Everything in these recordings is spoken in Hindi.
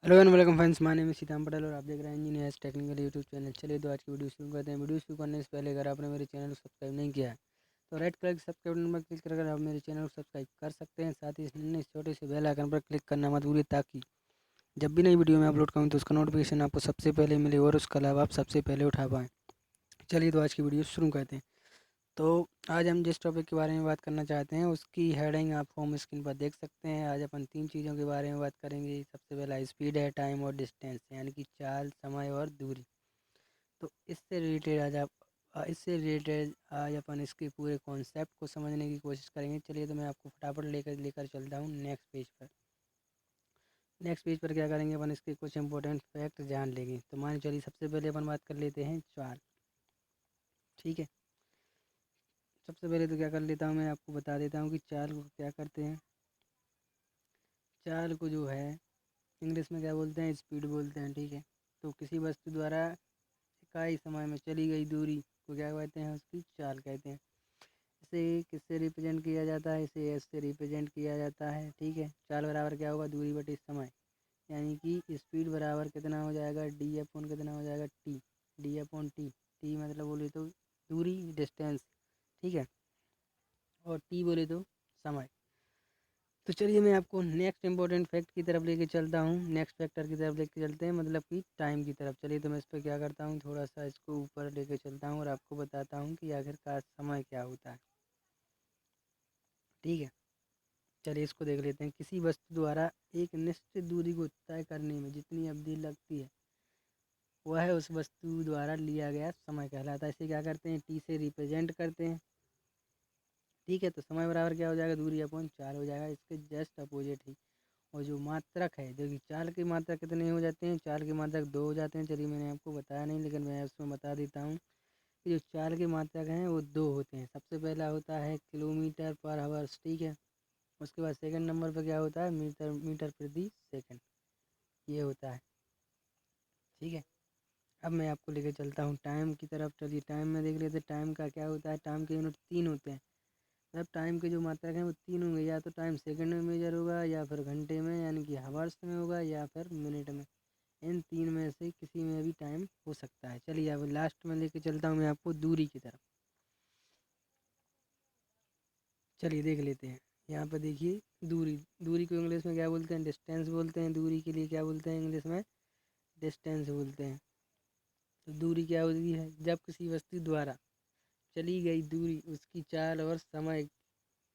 Hello and welcome friends, my name is Sitam Patel और आप देख रहे हैं इंजीनियर्स टेक्निकल यूट्यूब चैनल। चलिए तो आज की वीडियो शुरू करते हैं। वीडियो शुरू करने से पहले अगर आपने मेरे चैनल को सब्सक्राइब नहीं किया है तो रेड कलर के सब्सक्राइब बटन पर क्लिक कर आप मेरे चैनल को सब्सक्राइब कर सकते हैं। साथ ही इस छोटे से बेल आइकन पर क्लिक करना मत भूलिए ताकि जब भी नई वीडियो मैं अपलोड करूँ तो उसका नोटिफिकेशन आपको सबसे पहले मिले और उसका लाभ आप सबसे पहले उठा पाएँ। चलिए तो आज की वीडियो शुरू करते हैं। तो आज हम जिस टॉपिक के बारे में बात करना चाहते हैं उसकी हेडिंग आप होम स्क्रीन पर देख सकते हैं। आज अपन 3 चीज़ों के बारे में बात करेंगे। सबसे पहला स्पीड है, टाइम और डिस्टेंस, यानी कि चाल, समय और दूरी। तो इससे रिलेटेड आज अपन इसके पूरे कॉन्सेप्ट को समझने की कोशिश करेंगे। चलिए तो मैं आपको फटाफट लेकर चलता हूँ नेक्स्ट पेज पर। नेक्स्ट पेज पर क्या करेंगे, अपन इसके कुछ इंपॉर्टेंट फैक्ट जान लेंगे। तो मान चलिए सबसे पहले अपन बात कर लेते हैं चाल। ठीक है, सबसे पहले तो क्या कर लेता हूँ, मैं आपको बता देता हूँ कि चाल को क्या करते हैं। चाल को जो है इंग्लिश में क्या बोलते हैं, स्पीड बोलते हैं। ठीक है, तो किसी वस्तु द्वारा इकाई समय में चली गई दूरी को क्या कहते हैं, उसकी चाल कहते हैं। इसे किससे रिप्रेजेंट किया जाता है, इसे एस से रिप्रेजेंट किया जाता है। ठीक है, चाल बराबर क्या होगा, दूरी बटे समय, यानी कि स्पीड बराबर कितना हो जाएगा, डी अपॉन कितना हो जाएगा, T. D upon T, T मतलब बोले तो दूरी, डिस्टेंस। ठीक है, और टी बोले तो समय। तो चलिए मैं आपको नेक्स्ट इंपॉर्टेंट फैक्ट की तरफ लेके चलता हूँ। नेक्स्ट फैक्टर की तरफ लेके चलते हैं, मतलब कि टाइम की तरफ। चलिए तो मैं इस पर क्या करता हूँ, थोड़ा सा इसको ऊपर लेके चलता हूँ और आपको बताता हूँ कि आखिरकार समय क्या होता है। ठीक है, चलिए इसको देख लेते हैं। किसी वस्तु द्वारा एक निश्चित दूरी को तय करने में जितनी अवधि लगती है वह उस वस्तु द्वारा लिया गया समय कहलाता है। इसे क्या करते हैं, टी से रिप्रेजेंट करते हैं। ठीक है, तो समय बराबर क्या हो जाएगा, दूरी अपॉन चाल हो जाएगा, इसके जस्ट अपोजिट ही। और जो मात्रक है, जो कि चाल की मात्रक कितने हो जाते हैं, चाल की मात्रक 2 हो जाते हैं। चलिए मैंने आपको बताया नहीं लेकिन मैं उसमें बता देता हूँ कि जो चाल के मात्रक हैं वो 2 होते हैं। सबसे पहला होता है किलोमीटर पर आवर्स। ठीक है, उसके बाद सेकंड नंबर पर क्या होता है, मीटर मीटर प्रति सेकंड, ये होता है। ठीक है, अब मैं आपको लेकर चलता हूँ टाइम की तरफ। चलिए टाइम में देख लेते हैं टाइम का क्या होता है। टाइम के यूनिट 3 होते हैं। मतलब टाइम के जो मात्रक हैं वो 3 होंगे, या तो टाइम सेकंड में मेजर होगा, या फिर घंटे में यानी कि हावर्स में होगा, या फिर मिनट में। इन 3 में से किसी में भी टाइम हो सकता है। चलिए अब लास्ट में लेके चलता हूँ मैं आपको दूरी की तरफ। चलिए देख लेते हैं, यहाँ पर देखिए दूरी। दूरी को इंग्लिश में क्या बोलते हैं, डिस्टेंस बोलते हैं। दूरी के लिए क्या बोलते हैं, इंग्लिश में डिस्टेंस बोलते हैं। तो दूरी क्या होती है, जब किसी वस्तु द्वारा चली गई दूरी, उसकी चाल और समय,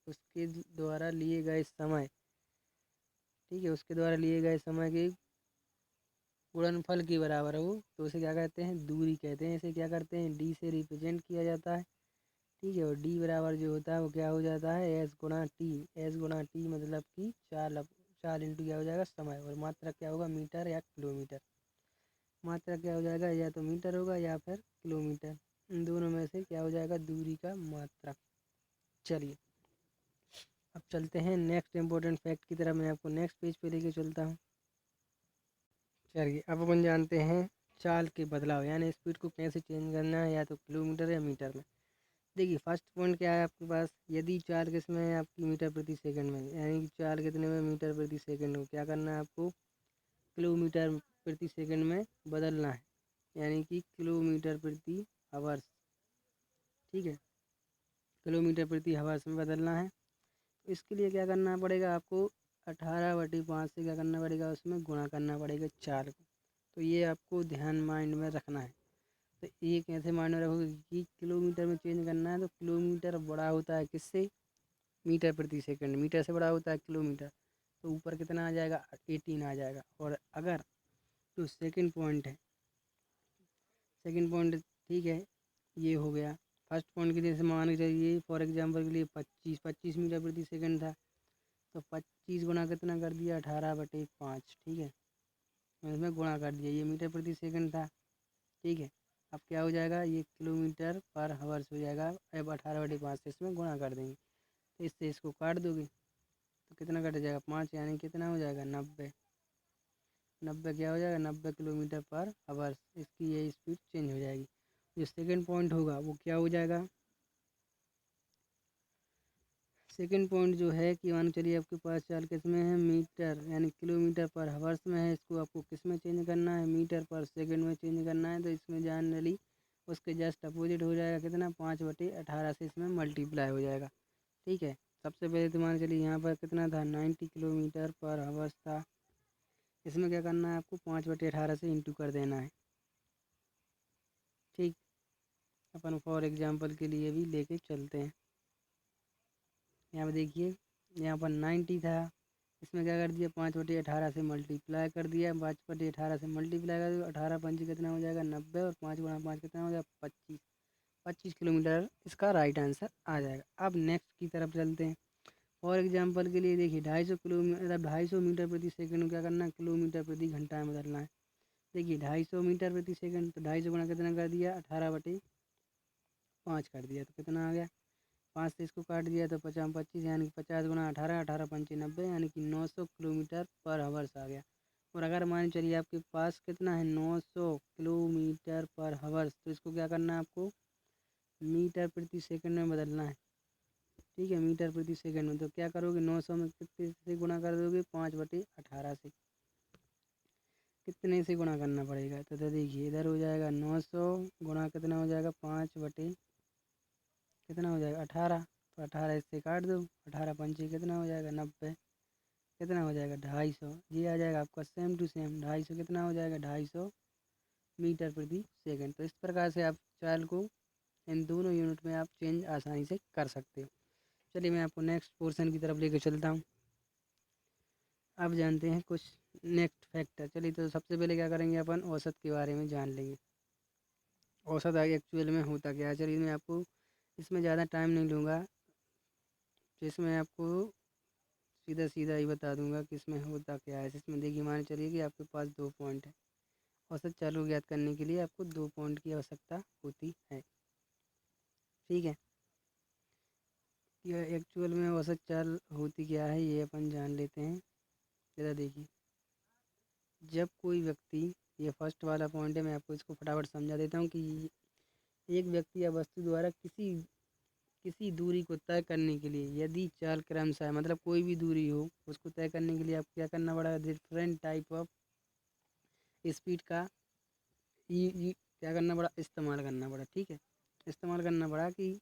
उसके द्वारा लिए गए समय, ठीक है, उसके द्वारा लिए गए समय के गुणनफल के बराबर हो तो उसे क्या कहते हैं, दूरी कहते हैं। इसे क्या करते हैं, डी से रिप्रेजेंट किया जाता है। ठीक है, और डी बराबर जो होता है वो क्या हो जाता है, एस गुणा टी। एस गुणा टी मतलब कि चाल इंटू क्या हो जाएगा, समय। और मात्रा क्या होगा, मीटर या किलोमीटर। मात्रा क्या हो जाएगा, या तो मीटर होगा या फिर किलोमीटर। इन दोनों में से क्या हो जाएगा, दूरी का मात्रक। चलिए अब चलते हैं नेक्स्ट इंपॉर्टेंट फैक्ट की तरफ। मैं आपको नेक्स्ट पेज पे लेके चलता हूँ। चलिए अब अपन जानते हैं चाल के बदलाव, यानी स्पीड को कैसे चेंज करना है, या तो किलोमीटर या मीटर में। देखिए फर्स्ट पॉइंट क्या है आपके पास, यदि चाल किसमें है आपकी, मीटर प्रति सेकंड में, यानी कि चाल कितने में, मीटर प्रति सेकंड में। क्या करना है आपको, किलोमीटर प्रति सेकंड में बदलना है, यानी कि किलोमीटर प्रति आवर्स। ठीक है, किलोमीटर प्रति आवर्स में बदलना है। तो इसके लिए क्या करना पड़ेगा आपको, 18/5 से क्या करना पड़ेगा, उसमें गुणा करना पड़ेगा चाल को। तो ये आपको ध्यान माइंड में रखना है। तो ये कैसे माइंड में रखोगे कि किलोमीटर में चेंज करना है, तो किलोमीटर बड़ा होता है किससे, मीटर प्रति सेकंड। मीटर से बड़ा होता है किलोमीटर, तो ऊपर कितना आ जाएगा, 18 आ जाएगा। और अगर जो सेकंड पॉइंट है, सेकंड पॉइंट, ठीक है, ये हो गया। फर्स्ट पॉइंट के जैसे मान के चलिए फॉर एग्जांपल के लिए 25 मीटर प्रति सेकंड था, तो 25 गुना कितना कर दिया, 18/5। ठीक है, इसमें गुणा कर दिया, ये मीटर प्रति सेकंड था। ठीक है, अब क्या हो जाएगा, ये किलोमीटर पर हावर्स हो जाएगा। अब 18/5 से इसमें गुणा कर देंगे, तो इससे इसको काट दोगे तो कितना कट जाएगा, 5, यानी कितना हो जाएगा, 90। 90 क्या हो जाएगा, 90 किलोमीटर पर हावर्स। इसकी ये स्पीड चेंज हो जाएगी। जो सेकंड पॉइंट होगा वो क्या हो जाएगा, सेकंड पॉइंट जो है कि मान चलिए आपके पास चाल किस में है, मीटर यानी किलोमीटर पर हावर्स में है, इसको आपको किस में चेंज करना है, मीटर पर सेकंड में चेंज करना है। तो इसमें जनरली उसके जस्ट अपोजिट हो जाएगा कितना, 5/18 से इसमें मल्टीप्लाई हो जाएगा। ठीक है, सबसे पहले तो मान चलिए यहाँ पर कितना था, 90 किलोमीटर पर हावर्स था। इसमें क्या करना है आपको, 5/18 से इंटू कर देना है। ठीक, अपन फॉर एग्जांपल के लिए भी लेके चलते हैं। यहाँ पर देखिए, यहाँ पर 90 था, इसमें क्या कर दिया, 5/18 से मल्टीप्लाई कर दिया। 5/18 से मल्टीप्लाई कर दिया, 18 पंची कितना हो जाएगा, 90, और 5 × 5 कितना हो जाएगा, 25। 25 किलोमीटर इसका राइट आंसर आ जाएगा। अब नेक्स्ट की तरफ चलते हैं। फॉर एग्जांपल के लिए देखिए, 250 किलोमीटर, 250 मीटर प्रति सेकंड क्या करना है, किलोमीटर प्रति घंटा में बदलना है। देखिए 250 मीटर प्रति सेकंड, तो 250 गुणा कितना कर दिया, 18/5 कर दिया, तो कितना आ गया, 5 से इसको काट दिया तो 50/25 यानी कि 50 × 18, 18 पंची 90 यानी कि 900 किलोमीटर पर हावर्स आ गया। और अगर मान चलिए आपके पास कितना है, 900 किलोमीटर पर हावर्स, तो इसको क्या करना है आपको, मीटर प्रति सेकंड में बदलना है। ठीक है, मीटर प्रति सेकंड में, तो क्या करोगे, 900 में कितने से गुणा कर दोगे, 5/18 से। कितने से गुणा करना पड़ेगा, तो देखिए इधर हो जाएगा 900 गुणा कितना हो जाएगा, 5/ कितना हो जाएगा, 18। तो 18 इससे काट दो, 18 पंचे कितना हो जाएगा, 90। कितना हो जाएगा, 250। ये आ जाएगा आपका सेम टू सेम 250 कितना हो जाएगा, 250 मीटर प्रति सेकंड। तो इस प्रकार से आप चाल को इन दोनों यूनिट में आप चेंज आसानी से कर सकते हो। चलिए मैं आपको नेक्स्ट पोर्शन की तरफ लेकर चलता हूँ। अब जानते हैं कुछ नेक्स्ट फैक्टर। चलिए तो सबसे पहले क्या करेंगे, अपन औसत के बारे में जान लेंगे। औसत आगे एक्चुअल में होता क्या है। चलिए मैं आपको इसमें ज़्यादा टाइम नहीं लूँगा, तो इसमें आपको सीधा सीधा ही बता दूंगा कि इसमें होता क्या है। इसमें देखिए, मान चलिए कि आपके पास 2 पॉइंट है। औसत चाल को ज्ञात करने के लिए आपको 2 पॉइंट की आवश्यकता होती है। ठीक है, यह एक्चुअल में औसत चाल होती क्या है ये अपन जान लेते हैं। जरा देखिए, जब कोई व्यक्ति, ये फर्स्ट वाला पॉइंट है, मैं आपको इसको फटाफट समझा देता हूँ कि एक व्यक्ति या वस्तु द्वारा किसी किसी दूरी को तय करने के लिए यदि चाल क्रमशः, मतलब कोई भी दूरी हो, उसको तय करने के लिए आपको क्या करना पड़ेगा, डिफरेंट टाइप ऑफ स्पीड का क्या करना पड़ा, इस्तेमाल करना पड़ा। ठीक है, इस्तेमाल करना पड़ा कि,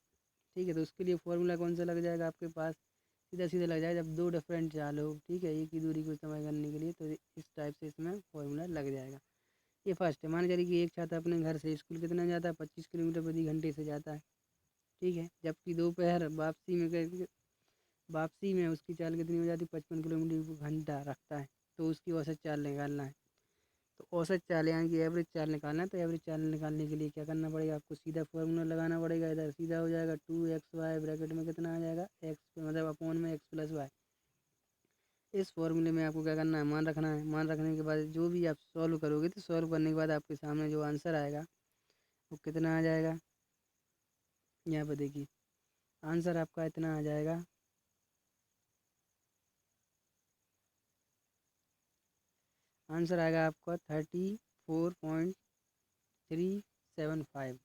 ठीक है, तो उसके लिए फॉर्मूला कौन सा लग जाएगा आपके पास, सीधा सीधा लग जाएगा। जब 2 डिफरेंट चाल हो, ठीक है, एक ही दूरी को इस्तेमाल करने के लिए, तो इस टाइप से इसमें फॉर्मूला लग जाएगा। ये फर्स्ट है। मान चलिए कि एक छात्र अपने घर से स्कूल कितना जाता है, 25 किलोमीटर प्रति घंटे से जाता है। ठीक है, जबकि दोपहर वापसी में उसकी चाल कितनी हो जाती है, 55 किलोमीटर घंटा रखता है। तो उसकी औसत चाल निकालना है। तो औसत चाल यानी कि एवरेज चाल निकालना है। तो एवरेज चाल निकालने के लिए क्या करना पड़ेगा, आपको सीधा फॉर्मूला लगाना पड़ेगा। इधर सीधा हो जाएगा 2xy, ब्रैकेट में कितना आ जाएगा, एक्स मतलब अपॉन में x+y। इस फॉर्मूले में आपको क्या करना है, मान रखना है। मान रखने के बाद जो भी आप सॉल्व करोगे, तो सॉल्व करने के बाद आपके सामने जो आंसर आएगा वो कितना आ जाएगा, यहाँ पर देखिए आंसर आपका इतना आ जाएगा, आंसर आएगा आपका 34.375।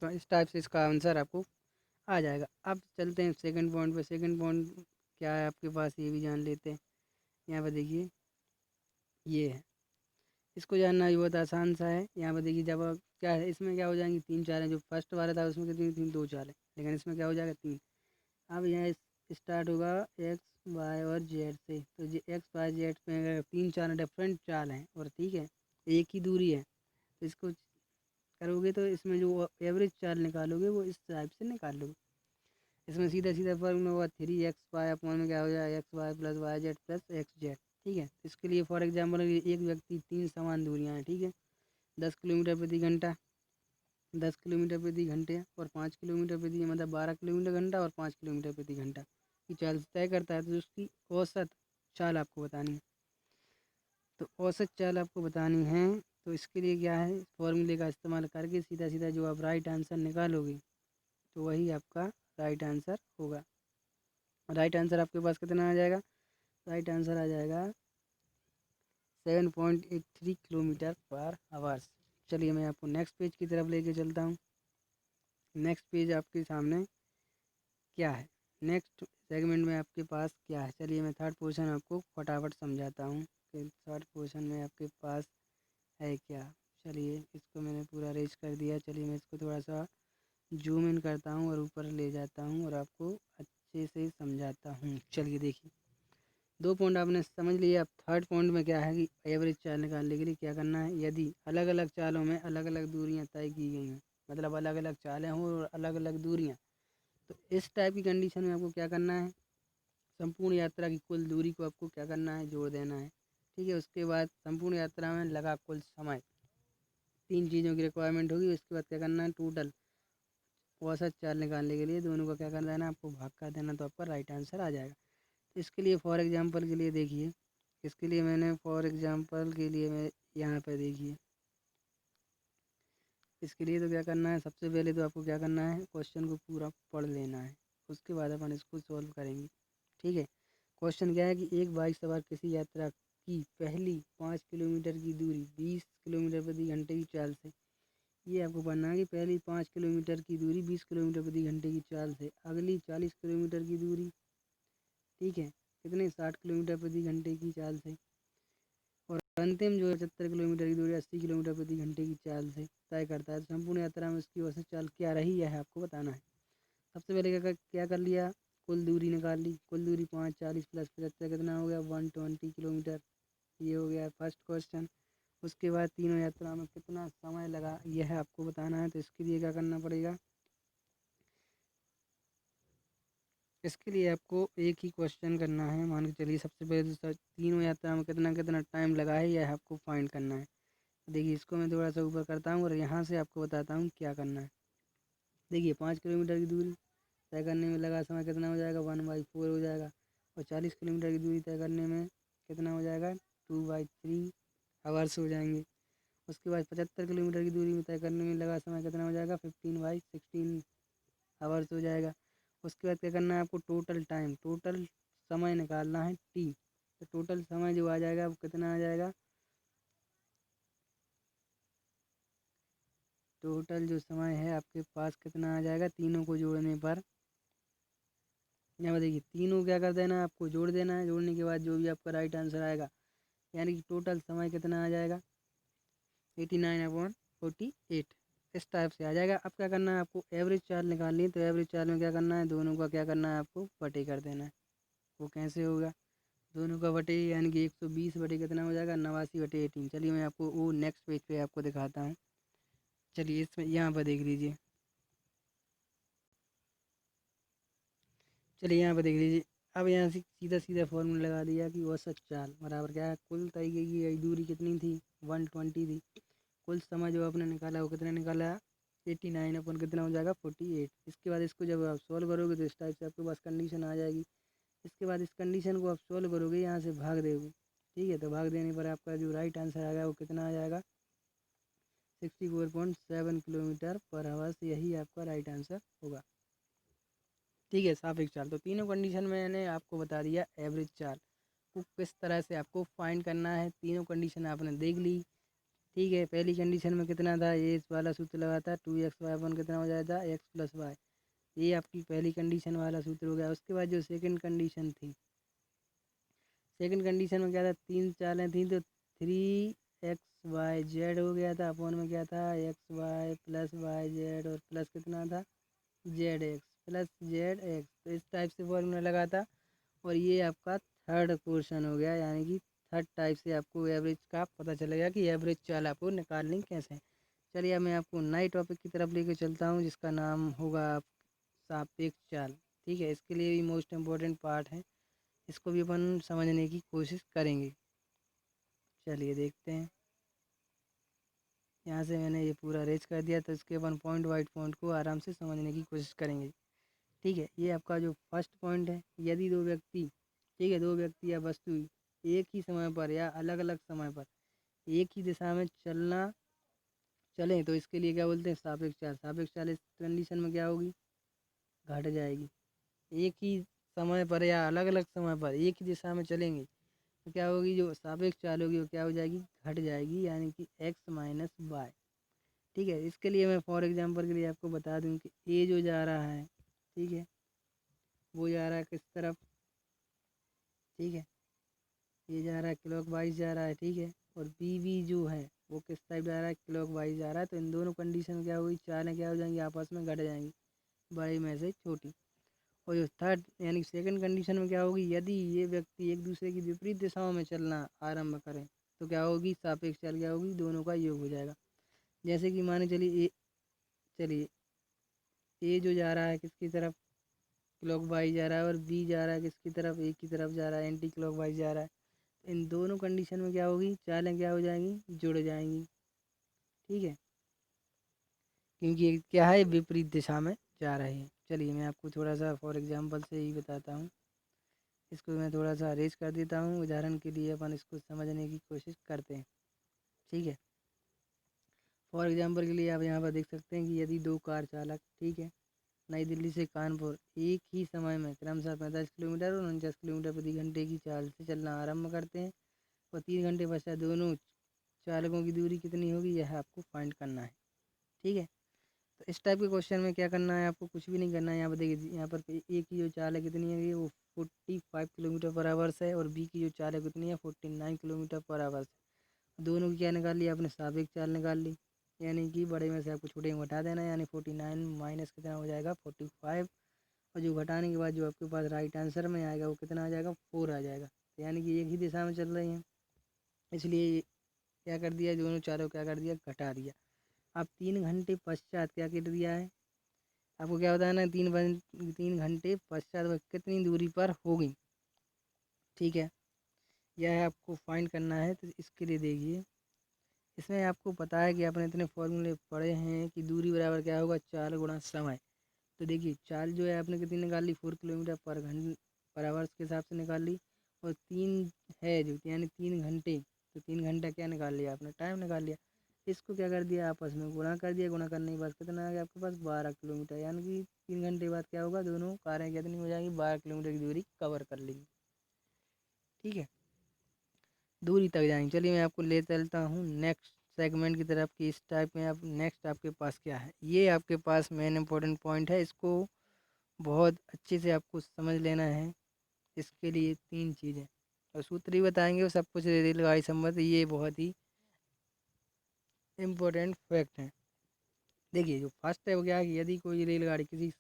तो इस टाइप से इसका आंसर आपको आ जाएगा। अब चलते हैं सेकंड पॉइंट पे। सेकंड पॉइंट क्या है आपके पास, ये भी जान लेते हैं। यहाँ पर देखिए, ये है, इसको जानना भी बहुत आसान सा है। यहाँ पर देखिए, जब आप क्या है, इसमें क्या हो जाएंगी, 3 चालें। जो फर्स्ट वाला था उसमें कितनी थी, 2 चालें, लेकिन इसमें क्या हो जाएगा, 3। अब यहाँ स्टार्ट होगा एक्स वाई और जेड से। तो एक्स वाई जेड में अगर 3 चाल डिफरेंट चाल हैं, और ठीक है एक ही दूरी है, तो इसको करोगे तो इसमें जो एवरेज चाल निकालोगे वो इस टाइप से निकालोगे। इसमें सीधा सीधा फॉर्मूला होगा 3xy अपॉन में क्या हो जाएगा, XY + YZ + XZ। ठीक है, इसके लिए फॉर एग्जाम्पल एक व्यक्ति 3 समान दूरियाँ हैं, ठीक है, 10 किलोमीटर प्रति घंटा, 10 किलोमीटर प्रति घंटे और 5 किलोमीटर प्रति, मतलब 12 किलोमीटर घंटा और 5 किलोमीटर प्रति घंटा की चाल तय करता है। तो उसकी औसत चाल आपको बतानी है। तो औसत चाल आपको बतानी है, तो इसके लिए क्या है, फॉर्मूले का इस्तेमाल करके सीधा सीधा जो आप राइट आंसर निकालोगे, तो वही आपका राइट आंसर होगा। राइट आंसर आपके पास कितना आ जाएगा, राइट आंसर आ जाएगा 7.83 किलोमीटर पर आवर्स। चलिए मैं आपको नेक्स्ट पेज की तरफ लेके चलता हूँ। नेक्स्ट पेज आपके सामने क्या है, नेक्स्ट सेगमेंट में आपके पास क्या है। चलिए मैं थर्ड पोर्शन आपको फटाफट समझाता हूँ कि थर्ड पोर्शन में आपके पास है क्या। चलिए इसको मैंने पूरा अरेंज कर दिया। चलिए मैं इसको थोड़ा सा जूम इन करता हूँ और ऊपर ले जाता हूँ और आपको अच्छे से समझाता हूँ। चलिए देखिए, 2 पॉइंट आपने समझ लिया। अब थर्ड पॉइंट में क्या है कि एवरेज चाल निकालने के लिए क्या करना है। यदि अलग अलग चालों में अलग अलग दूरियां तय की गई हैं, मतलब अलग अलग चालें हों और अलग अलग दूरियां, तो इस टाइप की कंडीशन में आपको क्या करना है, संपूर्ण यात्रा की कुल दूरी को आपको क्या करना है, जोड़ देना है। ठीक है, उसके बाद संपूर्ण यात्रा में लगा कुल समय, 3 चीज़ों की रिक्वायरमेंट होगी। उसके बाद क्या करना है, टोटल औसत चाल निकालने के लिए दोनों का क्या कर देना है, आपको भाग कर देना, तो आपका राइट आंसर आ जाएगा। तो इसके लिए फॉर एग्जांपल के लिए देखिए, इसके लिए मैंने फॉर एग्जांपल के लिए मैं यहाँ पे देखिए, इसके लिए तो क्या करना है, सबसे पहले तो आपको क्या करना है, क्वेश्चन को पूरा पढ़ लेना है, उसके बाद अपन इसको सॉल्व करेंगे। ठीक है, क्वेश्चन क्या है कि एक बाइक सवार किसी यात्रा की पहली 5 किलोमीटर की दूरी 20 किलोमीटर प्रति घंटे की चाल से, ये आपको पढ़ना है कि पहली 5 किलोमीटर की दूरी 20 किलोमीटर प्रति घंटे की चाल से अगली 40 किलोमीटर की दूरी, ठीक है, कितने 60 किलोमीटर प्रति घंटे की चाल से, और अंतिम जो है 75 किलोमीटर की दूरी 80 किलोमीटर प्रति घंटे की चाल से तय करता है। तो संपूर्ण यात्रा में उसकी औसत चाल क्या रही है आपको बताना है। सबसे पहले क्या कर लिया, कुल दूरी निकाल ली। कुल दूरी 5 40 प्लस 75 कितना हो गया, 120 किलोमीटर। ये हो गया फर्स्ट क्वेश्चन। उसके बाद तीनों यात्रा में कितना समय लगा यह आपको बताना है। तो इसके लिए क्या करना पड़ेगा, इसके लिए आपको एक ही क्वेश्चन करना है। मान के चलिए सबसे पहले तो सर तीनों यात्रा में कितना कितना टाइम लगा है यह आपको फाइंड करना है। देखिए इसको मैं थोड़ा सा ऊपर करता हूँ और यहाँ से आपको बताता हूँ क्या करना है। देखिए 5 किलोमीटर की दूरी तय करने में लगा समय कितना हो जाएगा, 1/4 हो जाएगा। और 40 किलोमीटर की दूरी तय करने में कितना हो जाएगा, 2/3 आवर्स हो जाएंगे। उसके बाद 75 किलोमीटर की दूरी में तय करने में लगा समय कितना हो जाएगा, 15/16 आवर्स हो जाएगा। उसके बाद क्या करना है आपको, टोटल टाइम, टोटल समय निकालना है टी। तो टोटल समय जो आ जाएगा वो कितना आ जाएगा, टोटल जो समय है आपके पास कितना आ जाएगा तीनों को जोड़ने पर। यहाँ पर देखिए तीनों क्या कर देना है, आपको जोड़ देना है। जोड़ने के बाद जो भी आपका राइट आंसर आएगा, यानी कि टोटल समय कितना आ जाएगा, 89/48 इस टाइप से आ जाएगा। अब क्या करना है आपको, एवरेज चार्ज निकालनी है। तो एवरेज चार्ज में क्या करना है, दोनों का क्या करना है, आपको बटे कर देना है। वो कैसे होगा, दोनों का बटे यानी कि 120 बटे कितना हो जाएगा, 89/18। चलिए मैं आपको वो नेक्स्ट पेज पे आपको दिखाता हूँ। चलिए इसमें यहाँ पर देख लीजिए, चलिए यहाँ पर देख लीजिए। अब यहाँ से सीधा सीधा फॉर्मूला लगा दिया कि औसत चाल बराबर क्या है, कुल तय की दूरी कितनी थी, 120 थी। कुल समय जो आपने निकाला वो कितना निकाला, 89 अपन कितना हो जाएगा, 48। इसके बाद इसको जब आप सॉल्व करोगे तो इस टाइप से आपके पास कंडीशन आ जाएगी। इसके बाद इस कंडीशन को आप सॉल्व करोगे, यहाँ से भाग दोगे। ठीक है, तो भाग देने पर आपका जो राइट आंसर आएगा वो कितना आ जाएगा, 64.7 किलोमीटर पर आवर्स। यही आपका राइट आंसर होगा। ठीक है, सापेक्ष चाल। तो तीनों कंडीशन मैंने आपको बता दिया। एवरेज चाल को किस तरह से आपको फाइंड करना है, तीनों कंडीशन आपने देख ली। ठीक है, पहली कंडीशन में कितना था, ये इस वाला सूत्र लगा था, 2x/1 कितना हो जाता है, x+y। ये आपकी पहली कंडीशन वाला सूत्र हो गया। उसके बाद जो सेकंड कंडीशन थी, सेकंड कंडीशन में क्या था, 3 चालें थी तो 3xyz हो गया था। अपॉन में क्या था, xy प्लस yz और प्लस कितना था, zx। तो इस टाइप से फॉर्मूला लगा था। और ये आपका थर्ड पोर्शन हो गया, यानी कि थर्ड टाइप से आपको एवरेज का पता चलेगा कि एवरेज चाल आपको निकालनी कैसे है। चलिए अब मैं आपको नए टॉपिक की तरफ लेके चलता हूँ, जिसका नाम होगा सापेक्ष चाल। ठीक है, इसके लिए भी मोस्ट इम्पोर्टेंट पार्ट है, इसको भी अपन समझने की कोशिश करेंगे। चलिए देखते हैं, यहाँ से मैंने ये पूरा अरेंज कर दिया, तो इसके अपन पॉइंट वाइज पॉइंट को आराम से समझने की कोशिश करेंगे। ठीक है, ये आपका जो फर्स्ट पॉइंट है, यदि दो व्यक्ति, ठीक है, दो व्यक्ति या वस्तु एक ही समय पर या अलग अलग समय पर एक ही दिशा में चलें तो इसके लिए क्या बोलते हैं, सापेक्ष चाल। सापेक्ष चाल इस कंडीशन में क्या होगी, घट जाएगी। एक ही समय पर या अलग अलग समय पर एक ही दिशा में चलेंगे तो क्या होगी, जो सापेक्ष चाल होगी वो क्या हो जाएगी, घट जाएगी, यानी कि x-y। ठीक है, इसके लिए मैं फॉर एग्जांपल के लिए आपको बता दूं कि ए जो जा रहा है, ठीक है, वो जा रहा है किस तरफ, ठीक है, ये जा रहा है क्लॉकवाइज जा रहा है, ठीक है, और बी बी जो है वो किस टाइप जा रहा है, क्लॉकवाइज जा रहा है। तो इन दोनों कंडीशन क्या हुई, चालें क्या हो जाएंगी, आपस में घट जाएंगी, बड़े में से छोटी। और जो थर्ड यानी सेकंड कंडीशन में क्या होगी, यदि ये व्यक्ति एक दूसरे की विपरीत दिशाओं में चलना आरंभ करें तो क्या होगी, सापेक्ष चाल क्या होगी, दोनों का योग हो जाएगा। जैसे कि माने चलिए चलिए ए जो जा रहा है किसकी तरफ, क्लॉकवाइज जा रहा है, और बी जा रहा है किसकी तरफ, ए की तरफ जा रहा है, एंटी क्लॉकवाइज जा रहा है। इन दोनों कंडीशन में क्या होगी, चालें क्या हो जाएंगी, जुड़ जाएंगी, ठीक है, क्योंकि ये क्या है, विपरीत दिशा में जा रहे हैं। चलिए मैं आपको थोड़ा सा फॉर एग्जांपल से ही बताता हूँ, इसको मैं थोड़ा सा अरेंज कर देता हूँ, उदाहरण के लिए अपन इसको समझने की कोशिश करते हैं, ठीक है। फॉर एग्जांपल के लिए आप यहाँ पर देख सकते हैं कि यदि दो कार चालक, ठीक है, नई दिल्ली से कानपुर एक ही समय में क्रमशः 45 किलोमीटर और 49 किलोमीटर प्रति घंटे की चाल से चलना आरंभ करते हैं और 3 घंटे पश्चात दोनों चालकों की दूरी कितनी होगी, यह आपको फाइंड करना है, ठीक है। तो इस टाइप के क्वेश्चन में क्या करना है, आपको कुछ भी नहीं करना है। यहाँ पर देखिए, यहाँ पर ए की जो चाल है कितनी है, वो 45 किलोमीटर पर आवर्स है, और बी की जो चाल है कितनी है, 49 किलोमीटर पर आवर्स है। दोनों की क्या निकाल ली आपने, सापेक्ष चाल निकाल ली, यानी कि बड़े में से आपको छोटे में घटा देना है, यानी 49 माइनस कितना हो जाएगा, 45, और जो घटाने के बाद जो आपके पास राइट आंसर में आएगा वो कितना आ जाएगा, 4 आ जाएगा। तो यानी कि एक ही दिशा में चल रही हैं, इसलिए क्या कर दिया, दोनों चारों क्या कर दिया, घटा दिया। अब 3 घंटे पश्चात क्या कर दिया है, आपको क्या बताना है, 3 घंटे पश्चात वह कितनी दूरी पर होगी, ठीक है, यह आपको फाइंड करना है। तो इसके लिए देखिए, इसमें आपको पता है कि आपने इतने फॉर्मूले पढ़े हैं कि दूरी बराबर क्या होगा, चाल गुणा समय। तो देखिए चाल जो है आपने कितनी निकाल ली, 4 किलोमीटर पर घंटे पर आवर्स के हिसाब से निकाल ली, और 3 है जो यानी 3 घंटे, तो 3 घंटा क्या निकाल लिया आपने, टाइम निकाल लिया। इसको क्या कर दिया, आपस में गुणा कर दिया, गुणा करने के बाद कितना आ गया आपके पास, 12 किलोमीटर, यानी कि 3 घंटे बाद क्या होगा, दोनों कारें कितनी हो जाएंगी, 12 किलोमीटर की दूरी कवर कर लेंगी, ठीक है, दूरी तक जाएंगे। चलिए मैं आपको ले चलता हूँ नेक्स्ट सेगमेंट की तरफ कि इस टाइप में आप नेक्स्ट आपके पास क्या है। ये आपके पास मेन इंपॉर्टेंट पॉइंट है, इसको बहुत अच्छे से आपको समझ लेना है। इसके लिए 3 चीज़ें और सूत्र ही बताएंगे, वो सब कुछ रेलगाड़ी संबंध, ये बहुत ही इम्पोर्टेंट फैक्ट है। देखिए जो फर्स्ट है वो क्या है कि यदि कोई रेलगाड़ी किसी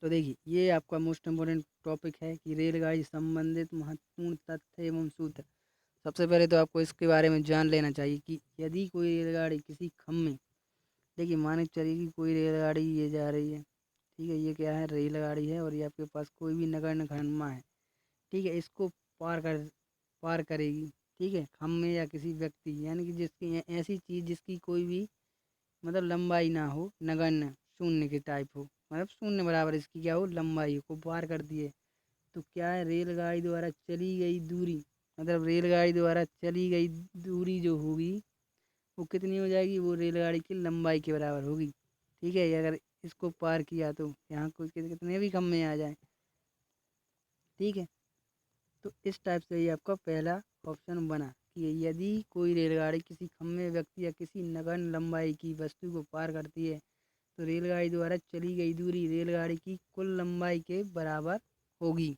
तो देखिए ये आपका मोस्ट इम्पोर्टेंट टॉपिक है कि रेलगाड़ी संबंधित महत्वपूर्ण तथ्य एवं सूत्र। सबसे पहले तो आपको इसके बारे में जान लेना चाहिए कि यदि कोई रेलगाड़ी किसी खम्भे, देखिए माने चलिए कि कोई रेलगाड़ी ये जा रही है, ठीक है, ये क्या है, रेलगाड़ी है, और ये आपके पास कोई भी नगण्य खम्भा है, ठीक है, इसको पार करेगी, ठीक है, खम्भे या किसी व्यक्ति, यानी कि जिसकी ऐसी चीज़ जिसकी कोई भी मतलब लंबाई ना हो, नगण्य शून्य के टाइप हो, मतलब शून्य बराबर इसकी क्या हो, लंबाई को पार कर दिए, तो क्या है, रेलगाड़ी द्वारा चली गई दूरी, मतलब रेलगाड़ी द्वारा चली गई दूरी जो होगी वो कितनी हो जाएगी, वो रेलगाड़ी की लंबाई के बराबर होगी, ठीक है। ये अगर इसको पार किया तो यहाँ कोई कितने भी कम में आ जाए, ठीक है। तो इस टाइप से ये आपका पहला ऑप्शन बना कि यदि कोई रेलगाड़ी किसी खम्भे, व्यक्ति या किसी नगण्य लंबाई की वस्तु को पार करती है तो रेलगाड़ी द्वारा चली गई दूरी रेलगाड़ी की कुल लंबाई के बराबर होगी,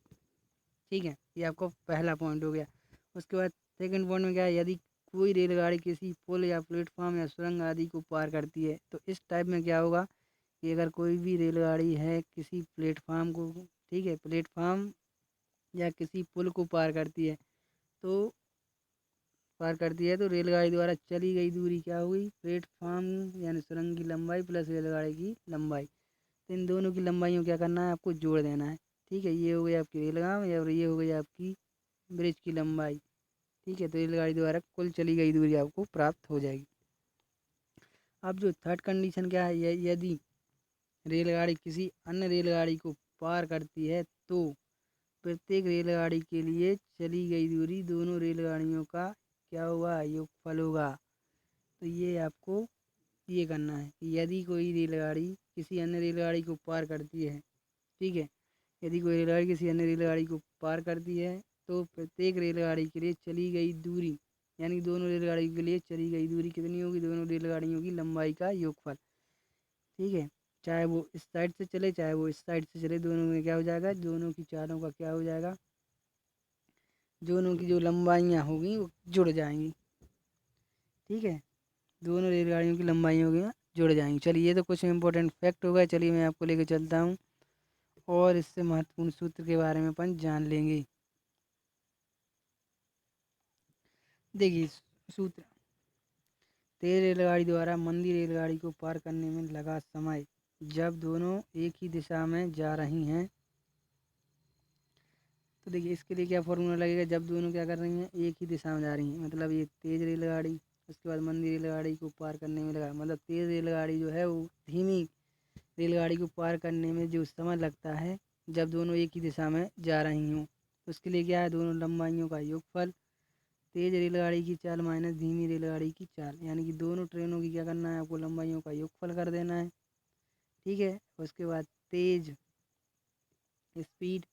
ठीक है। ये आपका पहला पॉइंट हो गया। उसके बाद सेकंड पॉइंट में क्या है, यदि कोई रेलगाड़ी किसी पुल या प्लेटफॉर्म या सुरंग आदि को पार करती है तो इस टाइप में क्या होगा कि अगर कोई भी रेलगाड़ी है किसी प्लेटफॉर्म को, ठीक है, प्लेटफॉर्म या किसी पुल को पार करती है तो रेलगाड़ी द्वारा चली गई दूरी क्या हुई, प्लेटफॉर्म यानी सुरंग की लंबाई प्लस रेलगाड़ी की लंबाई, तो इन दोनों की लंबाइयों क्या करना है, आपको जोड़ देना है, ठीक है। ये हो गई आपकी रेलगाड़ी और ये हो गई आपकी ब्रिज की लंबाई, ठीक है। तो रेलगाड़ी द्वारा कुल चली गई दूरी आपको प्राप्त हो जाएगी। अब जो थर्ड कंडीशन क्या है, यदि रेलगाड़ी किसी अन्य रेलगाड़ी को पार करती है तो प्रत्येक रेलगाड़ी के लिए चली गई दूरी दोनों रेलगाड़ियों का क्या होगा, योगफल होगा। तो ये आपको ये करना है कि यदि कोई रेलगाड़ी किसी अन्य रेलगाड़ी को पार करती है, ठीक है, यदि कोई रेलगाड़ी किसी अन्य रेलगाड़ी को पार करती है तो प्रत्येक रेलगाड़ी के लिए चली गई दूरी, यानी दोनों रेलगाड़ी के लिए चली गई दूरी कितनी होगी, दोनों रेलगाड़ियों की लंबाई का योगफल। ठीक है, चाहे वो इस साइड से चले चाहे वो इस साइड से चले, दोनों में क्या हो जाएगा, दोनों की चालों का क्या हो जाएगा, दोनों की जो लंबाइयाँ होगी वो जुड़ जाएंगी। ठीक है, दोनों रेलगाड़ियों की लंबाई हो गई जुड़ जाएंगी। चलिए ये तो कुछ इंपॉर्टेंट फैक्ट हो गए। चलिए मैं आपको लेके चलता हूँ और इससे महत्वपूर्ण सूत्र के बारे में अपन जान लेंगे। देखिए सूत्र, तेज रेलगाड़ी द्वारा मंदी रेलगाड़ी को पार करने में लगा समय जब दोनों एक ही दिशा में जा रही हैं। तो देखिए इसके लिए क्या फॉर्मूला लगेगा, जब दोनों क्या कर रही हैं, एक ही दिशा में जा रही हैं, मतलब ये तेज़ रेलगाड़ी, उसके बाद मंदी रेलगाड़ी को पार करने में लगा, मतलब तेज़ रेलगाड़ी जो है वो धीमी रेलगाड़ी को पार करने में जो समय लगता है जब दोनों एक ही दिशा में जा रही हों, उसके लिए क्या है, दोनों लंबाइयों का योगफल, तेज़ रेलगाड़ी की चाल माइनस धीमी रेलगाड़ी की चाल, यानी कि दोनों ट्रेनों की क्या करना है, आपको लंबाइयों का योगफल कर देना है। ठीक है, उसके बाद तेज़ स्पीड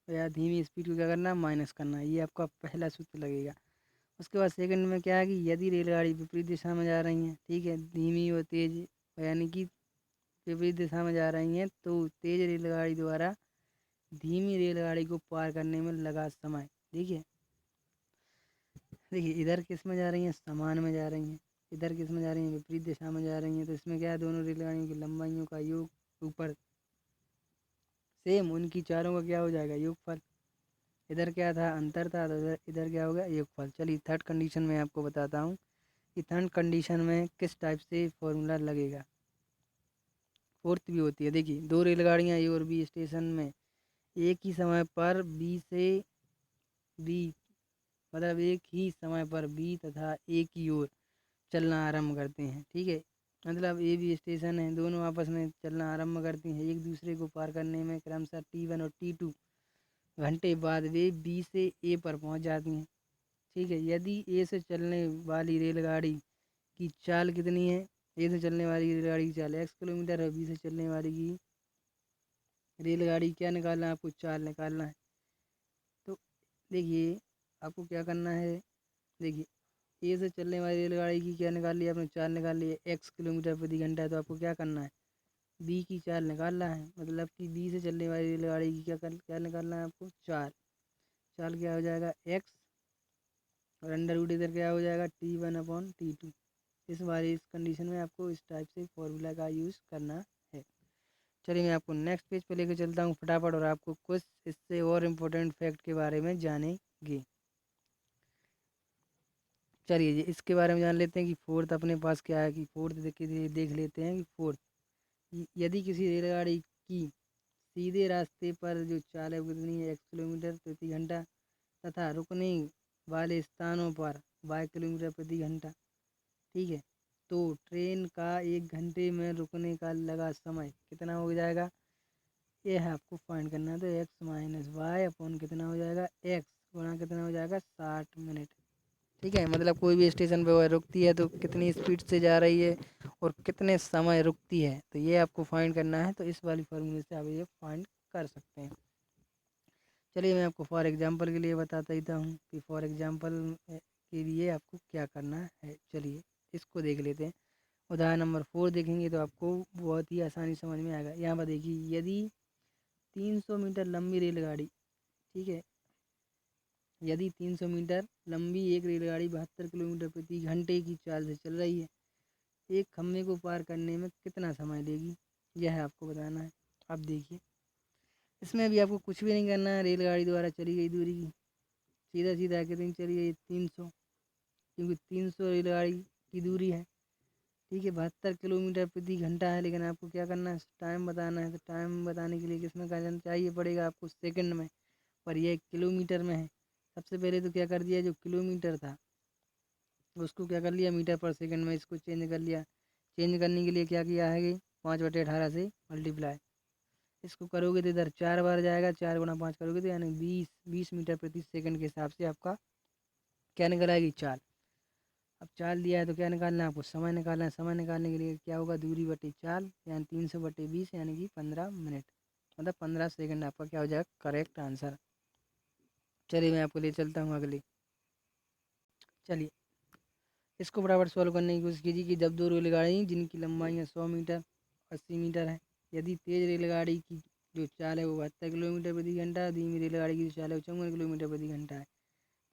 या धीमी स्पीड को क्या करना है, माइनस करना है। ये आपका पहला सूत्र लगेगा। उसके बाद सेकंड में क्या है कि यदि रेलगाड़ी विपरीत दिशा में जा रही हैं, ठीक है, धीमी और तेज़ यानी कि विपरीत दिशा में जा रही हैं, तो तेज़ रेलगाड़ी द्वारा धीमी रेलगाड़ी को पार करने में लगा समय, देखिए देखिए इधर किस में जा रही हैं, समान में जा रही हैं, इधर किस में जा रही हैं, विपरीत दिशा में जा रही हैं, तो इसमें क्या है, दोनों रेलगाड़ियों की लंबाइयों का योग ऊपर सेम उनकी चारों का क्या हो जाएगा, योगफल। इधर क्या था, अंतर था, तो इधर इधर क्या हो गया, योगफल। चलिए थर्ड कंडीशन में आपको बताता हूँ कि थर्ड कंडीशन में किस टाइप से फॉर्मूला लगेगा। फोर्थ भी होती है, देखिए दो रेलगाड़ियाँ ए और बी स्टेशन में एक ही समय पर बी से बी, मतलब एक ही समय पर बी तथा ए की ओर चलना आरंभ करते हैं। ठीक है, मतलब ए बी स्टेशन है, दोनों आपस में चलना आरंभ करती हैं, एक दूसरे को पार करने में क्रमशः T1 और T2 घंटे बाद वे बी से ए पर पहुंच जाती हैं। ठीक है, यदि ए से चलने वाली रेलगाड़ी की चाल कितनी है, ए से चलने वाली रेलगाड़ी की चाल x किलोमीटर है, बी से चलने वाली की रेलगाड़ी क्या निकालना है, आपको चाल निकालना है। तो देखिए आपको क्या करना है, देखिए ए से चलने वाली रेलगाड़ी की क्या निकाल लिया आपने, चाल निकाल ली है, x किलोमीटर प्रति घंटा है, तो आपको क्या करना है, बी की चाल निकालना है, मतलब कि बी से चलने वाली रेलगाड़ी की क्या निकालना है आपको, चाल। चाल क्या हो जाएगा, x और अंडर रूट इधर क्या हो जाएगा, T1/T2। इस कंडीशन में आपको इस टाइप से फॉर्मूला का यूज़ करना है। चलिए मैं आपको नेक्स्ट पेज पे लेकर चलता हूँ फटाफट, और आपको कुछ इससे और इम्पोर्टेंट फैक्ट के बारे में जानेंगे। चलिए जी इसके बारे में जान लेते हैं कि फोर्थ अपने पास क्या है, कि फोर्थ देख लेते हैं कि फोर्थ, यदि किसी रेलगाड़ी की सीधे रास्ते पर जो चाल है वो कितनी है, x किलोमीटर प्रति घंटा, तथा रुकने वाले स्थानों पर y किलोमीटर प्रति घंटा। ठीक है, तो ट्रेन का 1 घंटे में रुकने का लगा समय कितना हो जाएगा, ये है आपको फाइंड करना है। तो x माइनस वाई अपॉन कितना हो जाएगा, x गुणा कितना हो जाएगा, 60 मिनट। ठीक है, मतलब कोई भी स्टेशन पे वह रुकती है तो कितनी स्पीड से जा रही है और कितने समय रुकती है, तो ये आपको फाइंड करना है। तो इस वाली फॉर्मूले से आप ये फाइंड कर सकते हैं। चलिए मैं आपको फॉर एग्जांपल के लिए बताता ही हूँ कि फॉर एग्जांपल के लिए आपको क्या करना है। चलिए इसको देख लेते हैं। उदाहरण नंबर 4 देखेंगे तो आपको बहुत ही आसानी समझ में आएगा। यहाँ पर देखिए, यदि 300 मीटर लंबी रेलगाड़ी, ठीक है, यदि 300 मीटर लंबी एक रेलगाड़ी 72 किलोमीटर प्रति घंटे की चाल से चल रही है, एक खम्भे को पार करने में कितना समय लेगी, यह आपको बताना है। अब देखिए इसमें भी आपको कुछ भी नहीं करना है, रेलगाड़ी द्वारा चली गई दूरी की सीधा सीधा कितनी चली गई, 300, क्योंकि 300 रेलगाड़ी की दूरी है। ठीक है, 72 किलोमीटर प्रति घंटा है, लेकिन आपको क्या करना है, टाइम बताना है। तो टाइम बताने के लिए किसमें करना चाहिए पड़ेगा आपको, सेकंड में, पर यह किलोमीटर में है। सबसे पहले तो क्या कर दिया, जो किलोमीटर था उसको क्या कर लिया, मीटर पर सेकंड में इसको चेंज कर लिया। चेंज करने के लिए क्या किया है कि 5/18 से मल्टीप्लाई, इसको करोगे तो इधर 4 बार जाएगा, 4 गुणा 5 करोगे तो यानी 20 मीटर प्रति सेकंड के हिसाब से आपका क्या निकल आएगी, चाल। अब चाल दिया है तो क्या निकालना है आपको, समय निकालना है। समय निकालने के लिए क्या होगा, दूरी बटे चाल, यानी 300/20 यानी कि 15 मिनट, मतलब 15 सेकंड आपका क्या हो जाएगा, करेक्ट आंसर। चलिए मैं आपको ले चलता हूँ अगले। चलिए इसको बराबर सॉल्व करने की कोशिश कीजिए कि जब दो रेलगाड़ी जिनकी लंबाई है 100 मीटर, 80 मीटर है। यदि तेज़ रेलगाड़ी की जो चाल है वो 72 किलोमीटर प्रति घंटा, धीमी रेलगाड़ी की जो चाल है वो 54 किलोमीटर प्रति घंटा है।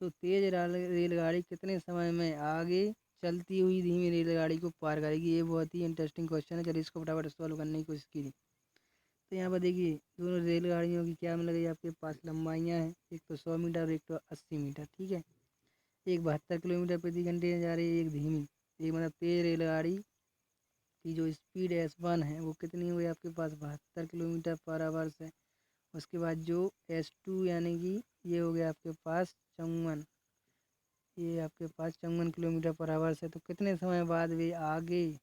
तो तेज़ रेलगाड़ी कितने समय में आगे चलती हुई धीमी रेलगाड़ी को पार करेगी? ये बहुत ही इंटरेस्टिंग क्वेश्चन है। चलिए इसको फटाफट सॉल्व करने की कोशिश कीजिए। तो यहाँ पर देखिए दोनों रेलगाड़ियों की क्या मतलब आपके पास लंबाइयाँ हैं, एक तो 100 मीटर और एक तो 80 मीटर, ठीक है। एक 72 किलोमीटर प्रति घंटे जा रही है, एक धीमी। एक मतलब तेज़ रेलगाड़ी की जो स्पीड S1 है वो कितनी हुई आपके पास 72 किलोमीटर पर आवर्स है। उसके बाद जो S2 यानी कि ये हो गया आपके पास 54, ये आपके पास 54 किलोमीटर पर आवर्स है। तो कितने समय बाद वे आगे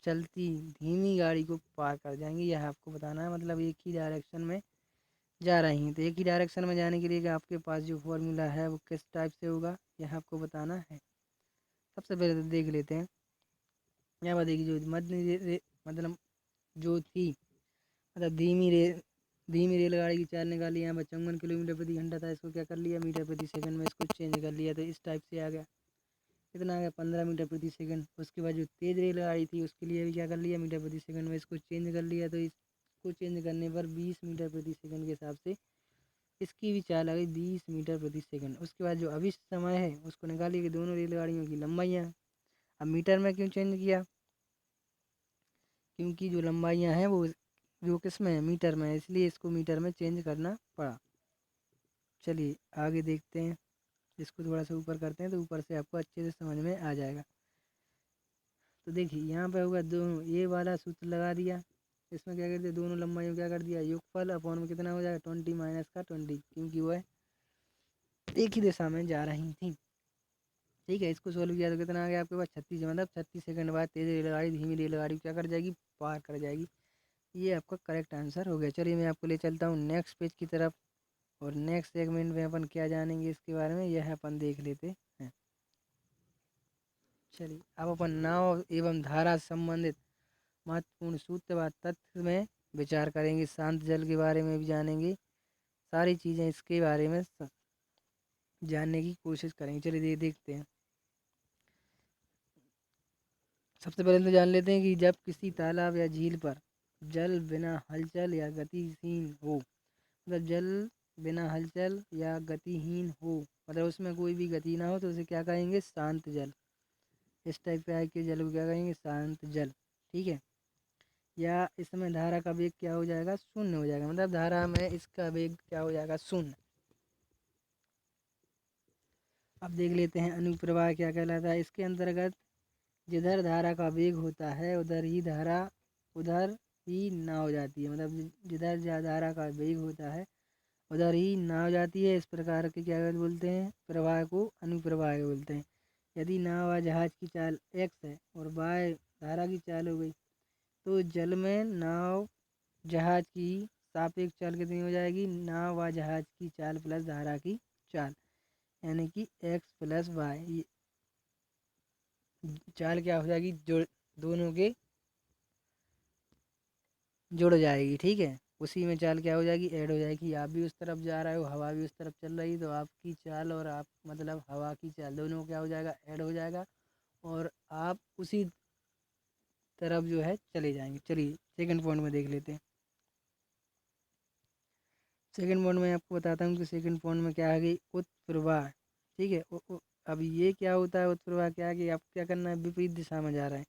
चलती धीमी गाड़ी को पार कर जाएंगी, यह आपको बताना है। मतलब एक ही डायरेक्शन में जा रही हैं, तो एक ही डायरेक्शन में जाने के लिए आपके पास जो फॉर्मूला है वो किस टाइप से होगा यह आपको बताना है। सबसे पहले तो देख लेते हैं। यहाँ पर देखिए जो मतलब जो थी मतलब धीमी रेलगाड़ी की चाल निकाली। यहाँ पर 54 किलोमीटर प्रति घंटा था, इसको क्या कर लिया मीटर प्रति सेकंड में इसको चेंज कर लिया, तो इस टाइप से आ गया। कितना आ गया 15 मीटर प्रति सेकंड। उसके बाद जो तेज़ रेलगाड़ी थी उसके लिए भी क्या कर लिया मीटर प्रति सेकंड में इसको चेंज कर लिया, तो इसको चेंज करने पर 20 मीटर प्रति सेकंड के हिसाब से इसकी भी चाल आ गई 20 मीटर प्रति सेकंड। उसके बाद जो अभी समय है उसको निकालिए कि दोनों रेलगाड़ियों की लंबाइयाँ। अब मीटर में क्यों चेंज किया? क्योंकि जो लंबाइयाँ हैं वो जो किस में है मीटर में है, इसलिए इसको मीटर में चेंज करना पड़ा। चलिए आगे देखते हैं। इसको थोड़ा सा ऊपर करते हैं तो ऊपर से आपको अच्छे से समझ में आ जाएगा। तो देखिए यहाँ पे होगा दोनों, ये वाला सूत्र लगा दिया। इसमें क्या कर दिया दोनों लंबाइयों क्या कर दिया योगफल अपॉन में कितना हो जाएगा 20 माइनस का 20, क्योंकि वह एक ही दिशा में जा रही थी। ठीक है, इसको सोल्व किया तो कितना आ गया आपके पास 36, मतलब 36 सेकंड बाद तेज़ रेलगाड़ी धीमी रेलगाड़ी क्या कर जाएगी पार कर जाएगी। ये आपका करेक्ट आंसर हो गया। चलिए मैं आपको ले चलता हूँ नेक्स्ट पेज की तरफ, और नेक्स्ट सेगमेंट में अपन क्या जानेंगे इसके बारे में यह अपन देख लेते हैं। चलिए अब अपन नाव एवं धारा से संबंधित महत्वपूर्ण सूत्र व तथ्य में विचार करेंगे। शांत जल के बारे में भी जानेंगे, सारी चीज़ें इसके बारे में जानने की कोशिश करेंगे। चलिए देखते हैं। सबसे पहले तो जान लेते हैं कि जब किसी तालाब या झील पर जल बिना हलचल या गतिहीन हो, मतलब जल बिना हलचल या गतिहीन हो, मतलब उसमें कोई भी गति ना हो, तो उसे क्या कहेंगे शांत जल। इस टाइप का है कि जल को क्या कहेंगे शांत जल, ठीक है। या इसमें धारा का वेग क्या हो जाएगा शून्य हो जाएगा, मतलब धारा में इसका वेग क्या हो जाएगा शून्य। अब देख लेते हैं अनुप्रवाह क्या कहलाता है। इसके अंतर्गत जिधर धारा का वेग होता है उधर ही नाव जाती है, मतलब जिधर धारा का वेग होता है उधर ही नाव जाती है। इस प्रकार के क्या बोलते हैं प्रवाह को अनुप्रवाह बोलते हैं। यदि नाव व जहाज की चाल x है और y धारा की चाल हो गई, तो जल में नाव जहाज की सापेक्ष चाल कितनी हो जाएगी नाव व जहाज की चाल प्लस धारा की चाल, यानी कि x प्लस वाई चाल क्या हो जाएगी दोनों के जुड़ जाएगी, ठीक है। उसी में चाल क्या हो जाएगी ऐड हो जाएगी। आप भी उस तरफ जा रहे हो, हवा भी उस तरफ चल रही, तो आपकी चाल और आप मतलब हवा की चाल दोनों क्या हो जाएगा ऐड हो जाएगा, और आप उसी तरफ जो है चले जाएंगे। चलिए सेकंड पॉइंट में देख लेते हैं। सेकंड पॉइंट में आपको बताता हूँ कि सेकंड पॉइंट में क्या आ गई उत्प्रवाह, ठीक है। अब ये क्या होता है उत्प्रवाह, क्या है कि आपको क्या करना है विपरीत दिशा में जा रहे हैं,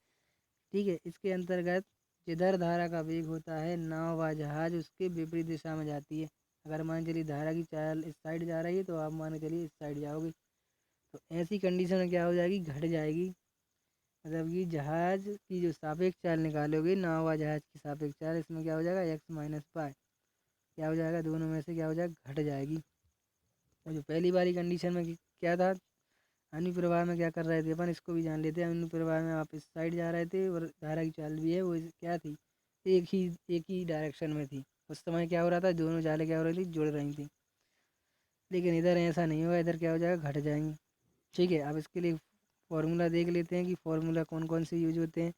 ठीक है। इसके अंतर्गत जिधर धारा का वेग होता है नाव व जहाज उसके विपरीत दिशा में जाती है। अगर मान चलिए धारा की चाल इस साइड जा रही है तो आप मान के चलिए इस साइड जाओगे, तो ऐसी कंडीशन में क्या हो जाएगी घट जाएगी। मतलब कि जहाज की जो सापेक्ष चाल निकालोगे नाव व जहाज की सापेक्ष चाल, इसमें क्या हो जाएगा एक्स माइनस पाई, क्या हो जाएगा दोनों में से क्या हो जाएगा घट जाएगी। और जो पहली वाली कंडीशन में क्या था अनुप्रवाह में क्या कर रहे थे अपन, इसको भी जान लेते हैं। अनुप्रवाह में आप इस साइड जा रहे थे और धारा की चाल भी है वो क्या थी एक ही डायरेक्शन में थी। उस समय क्या हो रहा था दोनों चालें क्या हो रही थी जुड़ रही थी। लेकिन इधर ऐसा नहीं होगा, इधर क्या हो जाएगा घट जाएंगी, ठीक है। अब इसके लिए फॉर्मूला देख लेते हैं कि फॉर्मूला कौन कौन से यूज होते हैं।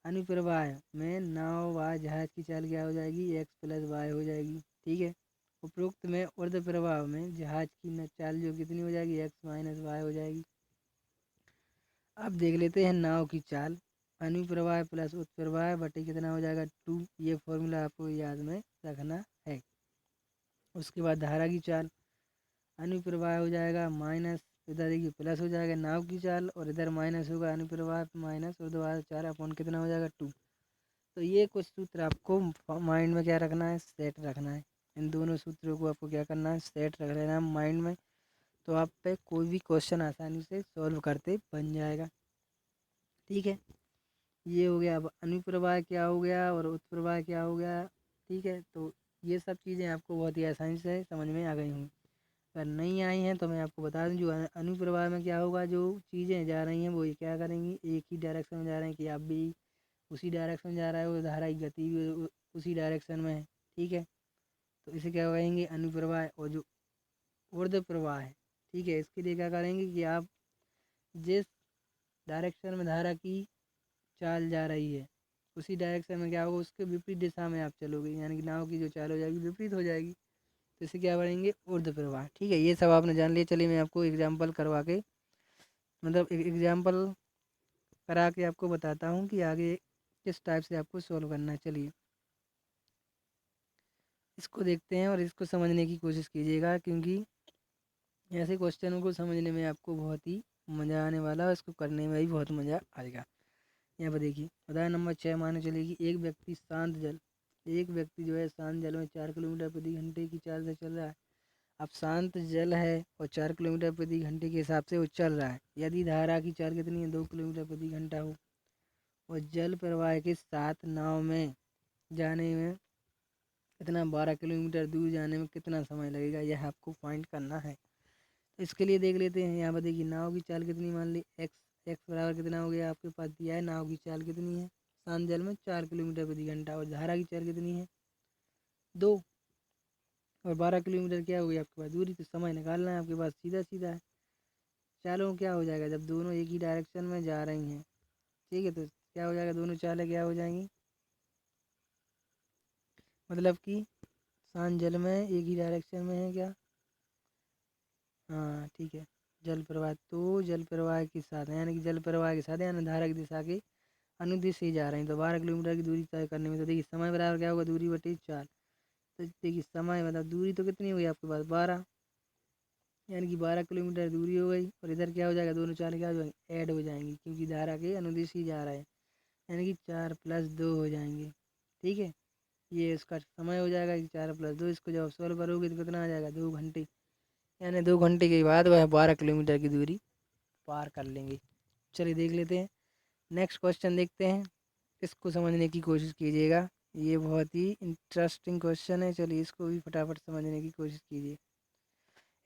अनुप्रवाह में नाव व जहाज की चाल क्या हो जाएगी एक्स प्लस वाई हो जाएगी, ठीक है। उपरोक्त में ऊर्ध्व प्रवाह में जहाज की चाल जो कितनी हो जाएगी एक्स माइनस वाई हो जाएगी। अब देख लेते हैं नाव की चाल। अनुप्रवाह प्लस उत्प्रवाह बटे कितना हो जाएगा 2। ये फॉर्मूला आपको याद में रखना है। उसके बाद धारा की चाल, अनुप्रवाह हो जाएगा माइनस, इधर देखिए प्लस हो जाएगा नाव की चाल, और इधर माइनस होगा अनुप्रवाह माइनस ऊर्ध्वाधर चाल अपॉन कितना हो जाएगा 2। तो ये कुछ सूत्र आपको माइंड में क्या रखना है, सेट रखना है। इन दोनों सूत्रों को आपको क्या करना है, सेट रख लेना है माइंड में। तो आप पे कोई भी क्वेश्चन आसानी से सॉल्व करते बन जाएगा। ठीक है, ये हो गया। अब अनुप्रवाह क्या हो गया और उत्प्रवाह क्या हो गया। ठीक है, तो ये सब चीज़ें आपको बहुत ही आसानी से समझ में आ गई होंगी। अगर नहीं आई हैं तो मैं आपको बता दूं, जो अनुप्रवाह में क्या होगा, जो चीज़ें जा रही हैं वो ये क्या करेंगी, एक ही डायरेक्शन में जा रहे हैं कि आप भी उसी डायरेक्शन में जा रहा है, वो धारा की गति भी उसी डायरेक्शन में है। ठीक है, तो इसे क्या कहेंगे, अनुप्रवाह। और जो ऊर्ध्व प्रवाह है, ठीक है, इसके लिए क्या करेंगे कि आप जिस डायरेक्शन में धारा की चाल जा रही है उसी डायरेक्शन में क्या होगा, उसके विपरीत दिशा में आप चलोगे, यानी कि नाव की जो चाल हो जाएगी विपरीत हो जाएगी। तो इसे क्या पढ़ेंगे, ऊर्ध्व प्रवाह। ठीक है, ये सब आपने जान लिया। चलिए मैं आपको एग्जाम्पल करवा के, मतलब एग्जाम्पल करा के आपको बताता हूँ कि आगे किस टाइप से आपको सॉल्व करना है। चलिए इसको देखते हैं और इसको समझने की कोशिश कीजिएगा, क्योंकि ऐसे क्वेश्चनों को समझने में आपको बहुत ही मज़ा आने वाला है, इसको करने में भी बहुत मज़ा आएगा। यहाँ पर देखिए उदाहरण नंबर 6, माने चलिए कि एक व्यक्ति जो है शांत जल में 4 किलोमीटर प्रति घंटे की चाल से चल रहा है। अब शांत जल है और 4 किलोमीटर प्रति घंटे के हिसाब से वो चल रहा है। यदि धारा की चाल कितनी है, 2 किलोमीटर प्रति घंटा हो, और जल प्रवाह के साथ नाव में जाने में कितना, 12 किलोमीटर दूर जाने में कितना समय लगेगा, यह आपको फाइंड करना है। तो इसके लिए देख लेते हैं। यहाँ पर देखिए नाव की चाल कितनी मान ली, एक्स बराबर कितना हो गया, आपके पास दिया है नाव की चाल कितनी है शांत जल में 4 किलोमीटर प्रति घंटा, और धारा की चाल कितनी है 2, और 12 किलोमीटर क्या हो गया आपके पास दूरी। तो समय निकालना है आपके पास, सीधा सीधा है। चालों क्या हो जाएगा, जब दोनों एक ही डायरेक्शन में जा रही हैं, ठीक है, तो क्या हो जाएगा, दोनों चालें क्या हो जाएंगी, मतलब कि शांत जल में एक ही डायरेक्शन में है क्या, हाँ ठीक है। जल प्रवाह, तो जल प्रवाह के साथ यानी कि जल प्रवाह के साथ यानी धारा की दिशा के अनुदिश से ही जा रहे हैं। तो 12 किलोमीटर की दूरी तय करने में, तो देखिए समय बराबर क्या होगा, दूरी बटे 4। तो देखिए समय मतलब दूरी तो कितनी हुई आपके पास 12, यानी कि 12 किलोमीटर दूरी हो गई। और इधर क्या हो जाएगा, दोनों चाल क्या हो जाएंगी, ऐड हो जाएंगी, क्योंकि धारा के अनुदिश ही जा रहे हैं, यानी कि 4 + 2 हो जाएंगे। ठीक है, ये इसका समय हो जाएगा कि 4 + 2। इसको जब सॉल्व करोगे तो कितना आ जाएगा, 2 घंटे, यानी 2 घंटे के बाद वह 12 किलोमीटर की दूरी पार कर लेंगे। चलिए देख लेते हैं, नेक्स्ट क्वेश्चन देखते हैं। इसको समझने की कोशिश कीजिएगा, ये बहुत ही इंटरेस्टिंग क्वेश्चन है। चलिए इसको भी फटाफट समझने की कोशिश कीजिए।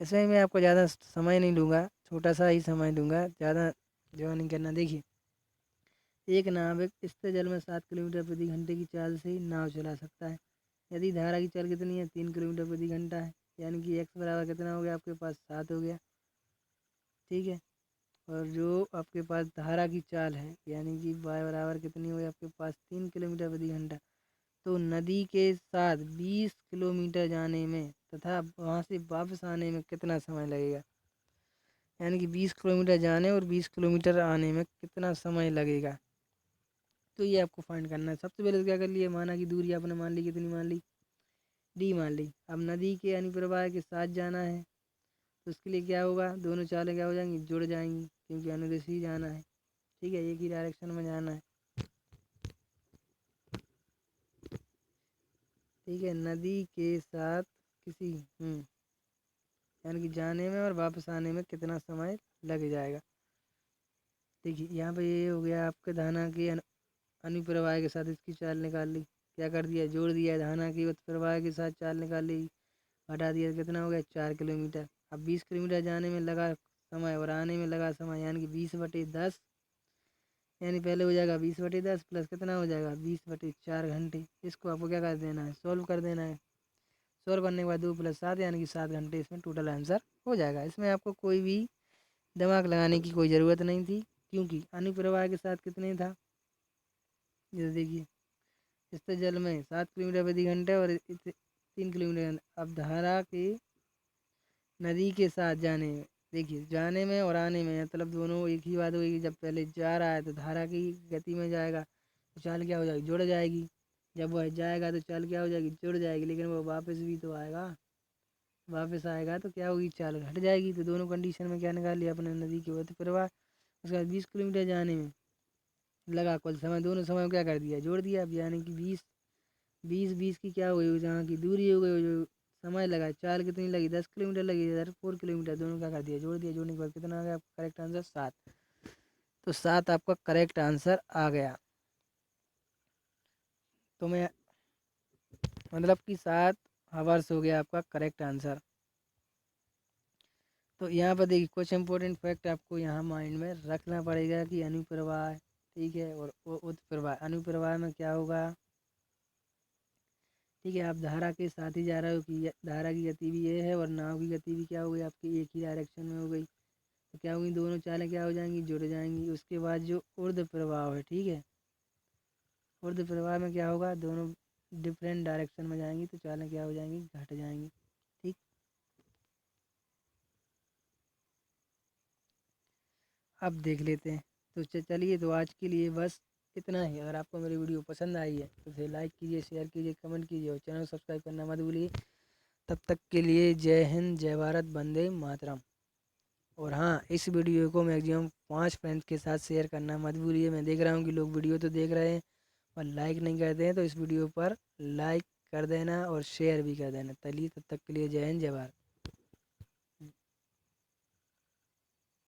इसमें मैं आपको ज़्यादा समय नहीं लूँगा, छोटा सा ही समय लूँगा, ज़्यादा जो नहीं करना। देखिए एक नाविक स्थिर जल में 7 किलोमीटर प्रति घंटे की चाल से नाव चला सकता है। यदि धारा की चाल कितनी है, 3 किलोमीटर प्रति घंटा है, यानी कि एक्स बराबर कितना हो गया आपके पास, 7 हो गया। ठीक है, और जो आपके पास धारा की चाल है, यानी कि वाई बराबर कितनी हो गई आपके पास, 3 किलोमीटर प्रति घंटा। तो नदी के साथ 20 किलोमीटर जाने में तथा वहाँ से वापस आने में कितना समय लगेगा, यानी कि 20 किलोमीटर जाने और 20 किलोमीटर आने में कितना समय लगेगा। तो ये आपको फाइंड करना है। सबसे पहले तो क्या कर लिए, माना कि दूरी आपने मान ली, कितनी मान ली, डी मान ली। अब नदी के अनुप्रवाह के साथ जाना है, तो उसके लिए क्या होगा, दोनों चालें क्या हो जाएंगी, जुड़ जाएंगी, क्योंकि अनुदिश ही जाना है। ठीक है, एक ही डायरेक्शन में जाना है। ठीक है, नदी के साथ किसी यानी कि जाने में और वापस आने में कितना समय लग जाएगा। देखिए यहाँ पे ये हो गया आपके धारा के अनुप्रवाह के साथ इसकी चाल निकाल ली, क्या कर दिया, जोड़ दिया, धारा की उत्प्रवाह के साथ चाल निकाल ली, हटा दिया, कितना हो गया 4 किलोमीटर। अब 20 किलोमीटर जाने में लगा समय और आने में लगा समय, यानी कि 20/10, यानी पहले हो जाएगा 20/10 प्लस कितना हो जाएगा 20/4 घंटे। इसको आपको क्या कर देना है, सॉल्व कर देना है। सॉल्व करने के बाद 2 + 7 यानी कि 7 घंटे इसमें टोटल आंसर हो जाएगा। इसमें आपको कोई भी दिमाग लगाने की कोई ज़रूरत नहीं थी, क्योंकि अनुप्रवाह के साथ कितने था, जैसे देखिए स्थिर जल में 7 किलोमीटर प्रति घंटे और 3 किलोमीटर। अब धारा के नदी के साथ जाने में देखिए जाने में और आने में मतलब दोनों एक ही बात होगी। जब पहले जा रहा है तो धारा की गति में जाएगा तो चाल क्या हो जाएगी, जुड़ जाएगी। जब वह जाएगा तो चाल क्या हो जाएगी, जुड़ जाएगी। लेकिन वो वापस भी तो आएगा, वापस आएगा तो क्या होगी, चाल घट जाएगी। तो दोनों कंडीशन में क्या निकाल लिया अपने, नदी के गति प्रवाह। उसके बाद 20 किलोमीटर जाने में लगा कुल समय, दोनों समय को क्या कर दिया, जोड़ दिया। अब यानी कि 20 की क्या हो गई, जहाँ की दूरी हो गई, जो समय लगा, चाल कितनी लगी, 10 किलोमीटर लगी, इधर 4 किलोमीटर, दोनों क्या कर दिया, जोड़ दिया। जोड़ने के बाद कितना आ गया आपका करेक्ट आंसर, 7। तो 7 आपका करेक्ट आंसर आ गया। तो मैं मतलब कि 7 हावर्स हो गया आपका करेक्ट आंसर। तो यहाँ पर देखिए कुछ इंपॉर्टेंट फैक्ट आपको यहाँ माइंड में रखना पड़ेगा कि अनुप्रवाह, ठीक है, और उत्प्रवाह। अनुप्रवाह में क्या होगा, ठीक है, आप धारा के साथ ही जा रहे हो कि धारा की गति भी ये है और नाव की गति भी क्या हो गई आपकी, एक ही डायरेक्शन में हो गई। तो क्या होगी, दोनों चालें क्या हो जाएंगी, जुड़ जाएंगी। उसके बाद जो ऊर्ध्व प्रवाह है, ठीक है, ऊर्ध्व प्रवाह में क्या होगा, दोनों डिफरेंट डायरेक्शन में जाएंगी तो चालें क्या हो जाएंगी, घट जाएंगी। ठीक, अब देख लेते हैं। तो चलिए, तो आज के लिए बस इतना ही। अगर आपको मेरी वीडियो पसंद आई है तो इसे लाइक कीजिए, शेयर कीजिए, कमेंट कीजिए और चैनल सब्सक्राइब करना मत भूलिए। तब तक के लिए जय हिंद, जय भारत, वंदे मातरम। और हाँ, इस वीडियो को मैक्सिमम 5 फ्रेंड्स के साथ शेयर करना मत भूलिए। मैं देख रहा हूँ कि लोग वीडियो तो देख रहे हैं पर लाइक नहीं करते हैं, तो इस वीडियो पर लाइक कर देना और शेयर भी कर देना। चलिए, तब तक के लिए जय हिंद, जय भारत।